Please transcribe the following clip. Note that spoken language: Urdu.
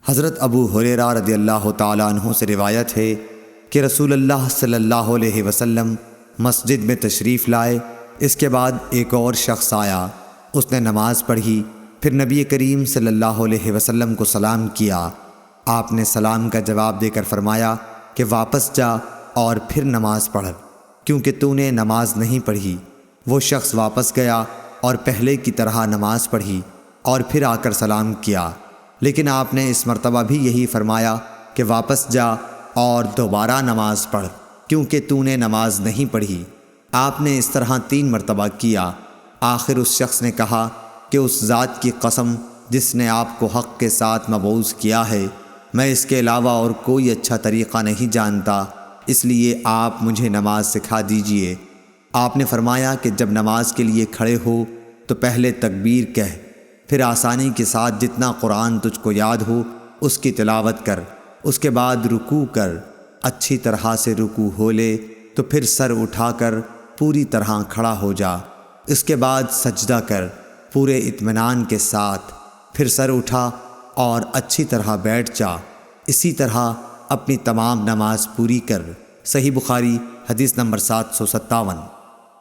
حضرت ابو ہریرہ رضی اللہ تعالیٰ عنہ سے روایت ہے کہ رسول اللہ صلی اللہ علیہ وسلم مسجد میں تشریف لائے۔ اس کے بعد ایک اور شخص آیا، اس نے نماز پڑھی، پھر نبی کریم صلی اللہ علیہ وسلم کو سلام کیا۔ آپ نے سلام کا جواب دے کر فرمایا کہ واپس جا اور پھر نماز پڑھ، کیونکہ تو نے نماز نہیں پڑھی۔ وہ شخص واپس گیا اور پہلے کی طرح نماز پڑھی اور پھر آ کر سلام کیا، لیکن آپ نے اس مرتبہ بھی یہی فرمایا کہ واپس جا اور دوبارہ نماز پڑھ، کیونکہ تو نے نماز نہیں پڑھی۔ آپ نے اس طرح 3 مرتبہ کیا۔ آخر اس شخص نے کہا کہ اس ذات کی قسم جس نے آپ کو حق کے ساتھ مبعوث کیا ہے، میں اس کے علاوہ اور کوئی اچھا طریقہ نہیں جانتا، اس لیے آپ مجھے نماز سکھا دیجئے۔ آپ نے فرمایا کہ جب نماز کے لیے کھڑے ہو تو پہلے تکبیر کہہ، پھر آسانی کے ساتھ جتنا قرآن تجھ کو یاد ہو اس کی تلاوت کر، اس کے بعد رکوع کر، اچھی طرح سے رکوع ہو لے تو پھر سر اٹھا کر پوری طرح کھڑا ہو جا، اس کے بعد سجدہ کر پورے اطمینان کے ساتھ، پھر سر اٹھا اور اچھی طرح بیٹھ جا، اسی طرح اپنی تمام نماز پوری کر۔ صحیح بخاری حدیث نمبر 757۔